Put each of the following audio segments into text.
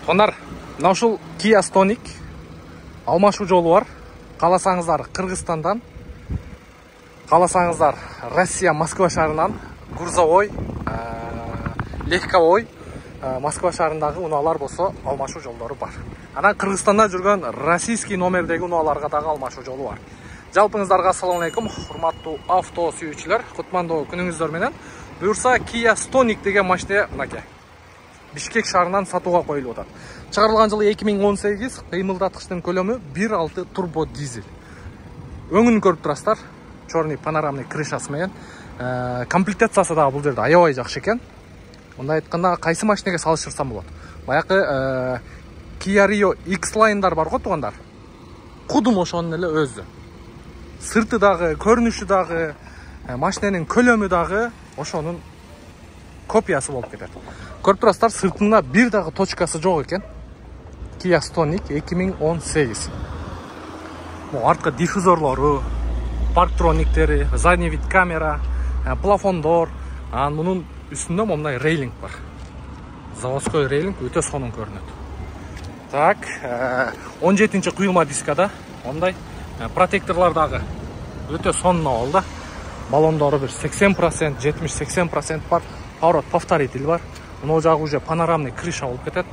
Тондар, мына ушул Kia Stonic алмашуу жолу бар. Кааласаңыздар Кыргызстандан, кааласаңыздар Россия Москва шаарынан, Грузовой, Легковой Москва шаарындагы унаалар болсо алмашуу жолдору бар. Анан Кыргызстанда жүргөн российский номердеги унааларга дагы алмашуу жолу бар. Жалпыңыздарга ассаламу алейкум, урматтуу авто сүйүүчүлөр, кутмандуу күнүңүздөр менен. Буюрса Kia Stonic деген машина мынакей Бишкек шаарынан сатууга коюлуп атат. Чыгарылган жылы 2018, кыймылдаткычтын көлөмү 1.6 турбо дизель. Өңүн көрүп турасыздар, черный панорамный крышасы менен. Комплектациясы дагы бул жерде аябай жакшы экен. Мындай айтканда, кайсы машинеге салыштырсам болот? Баягы Kia Rio X-Line'дар бар го туугандар. Кудум ошонун эле өзү. Сырты дагы, көрүнүшү дагы, машиненин көлөмү дагы ошонун копиясы болуп кетет. Көрүп турасыздар, сыртында бир дагы точкасы жок экен. Kia Stonic 2018. Бул арткы диффузорлору, парктрониктери, задний вид камера, плафондор, анан мунун үстүндө момундай рейлинг бар. Заводской рейлинг өтө сонун көрүнөт. Так, 17-нчи куюлма дискада ондай протекторлор дагы өтө сонун болду. Баллондору бир 80%, 70-80% бар. Поворот повторитель бар. Мына жагы уже панорамный крыша болуп кетет.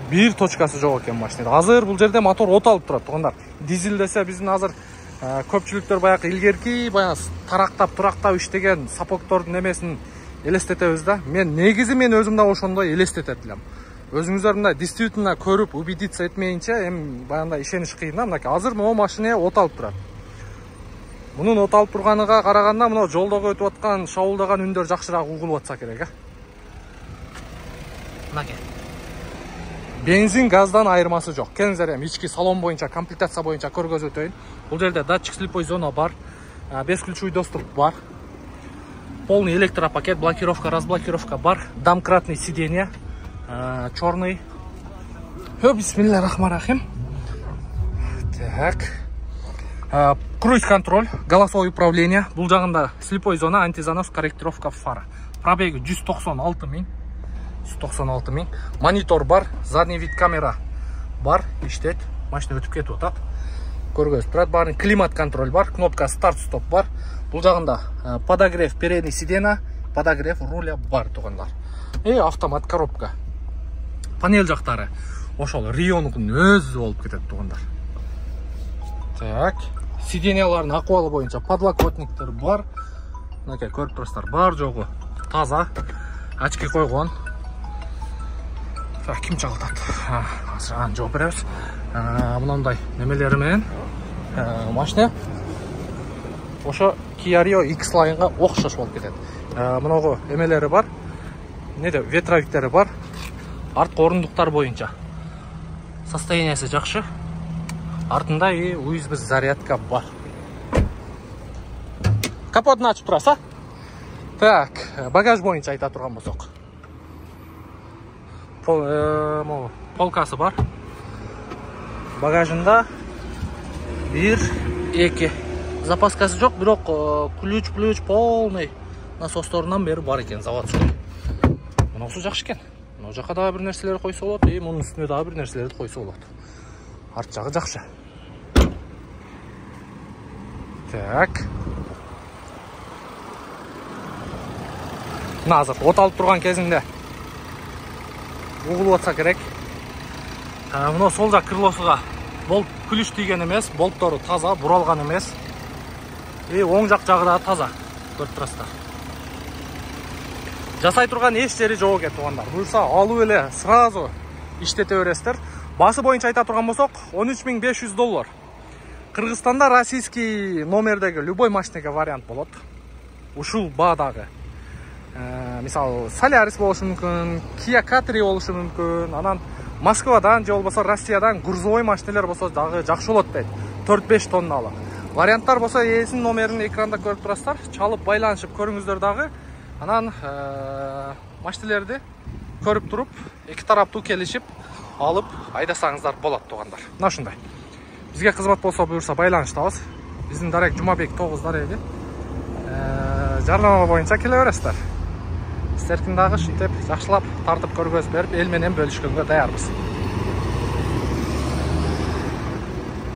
Бир точкасы жок экен машинада. Азыр бул жерде мотор от алып турат туугандар. Дизель десе биздин азыр көпчүлүктөр баягы илгерки, баягы тарактап, турактап иштеген сапоктордун эмесин элестетебиз да. Мен өзүм да ошондой элестетет элем. Өзүңүздөр мындай действительно көрүп, убедиться этмейинче, эми баягындай ишениш кыйын да. Мынакей азыр могу машина от алып турат. Мунун от алып турганыга караганда, мына жолдогу өтүп аткан шабуулдаган үндөр жакшыраак угулуп атса керек, Мынакей. Бензин газдан айырмасы жок. Келиңиздер эми ички салон боюнча, комплектация боюнча көргөзүп өтөйүн. Бул жерде датчик слепой зона бар, бесключевой доступ бар. Полный электропакет, блокировка, разблокировка бар, домкратный сиденье, черный. Бисмиллахиррахманиррахим. Так. Круиз контроль, голосовое управление. Бул жагында слепой зона, антизанос, корректировка фара. Пробеги 196 000. 196 000. Монитор бар, задний вид камера бар, иштейт. Машина өтүп кетип атат. Көргөзүп турат, баарын климат контроль бар, кнопка старт-стоп бар. Бул жагында подогрев передний сиденья, подогрев руля бар туугандар. Автомат коробка. Панель жактары ошол Рионун өзү болуп кетет туугандар. Так, сиденьялардын акыбалы боюнча подлокотниктер бар. Мынакей көрүп турасыздар, бар жогу таза. Очки койгон. Так, ким чагылтат? Азыр жооп беребиз. Мындай немелери менен машина ошо Kia Rio X-Line'га окшош болуп кетет. Мынагу эмелери бар. Ветровиктери бар. Арткы орундуктар боюнча состояниясы жакшы. Артында USB зарядка бар. Капотун ачып турасыз, Так, багаж боюнча айта турган болсок. Полкасы бар. Багажында 1-2. Запаскасы жок, бирок ключ полный насосторунан бери бар экен, заводской. Мунусу жакшы экен. Мына жака дагы бир нерселер койсо болот, мунун үстүнө дагы бир нерселерди койсо болот. Арт жагы жакшы. Так. Мына азыр от алып турган кезинде угулуп атса керек. Мына сол жак крылосуга болт күлүш тийген эмес, болттору таза, буралган эмес. Оң жак жагы да таза. Көрүп турасыздар. Жасай турган эч жери жок экен туугандар. Буюрса алып эле сразу иштете бересиздер. Басы боюнча айта турган болсок, $13 500. Кыргызстанда российский номердеги любой машинеге вариант болот. Ушул баадагы. Мисалы, Солярис болушу мүмкүн, Kia Catri болушу мүмкүн. Анан Москвадан же болбосо Россиядан грузовой машинелер болсо дагы жакшы болот дейт. 4-5 тонналы. Варианттар болсо ээсинин номерин экранда көрүп турасыздар. Чалып байланышып көрүңүздөр дагы. Анан машинелерди көрүп туруп, эки тараптуу келишип алып айдасаңыздар болот туугандар. Мына ушундай. Бизге кызмат болсо буюрса байланыштабыз. Биздин дарек Жумабек 9 дареги. Жарнама боюнча келе бересиздер. сіздердің дагы ушинтип жакшылап тартып көргөзүп берип эл менен бөлүшкөнгө даярбыз.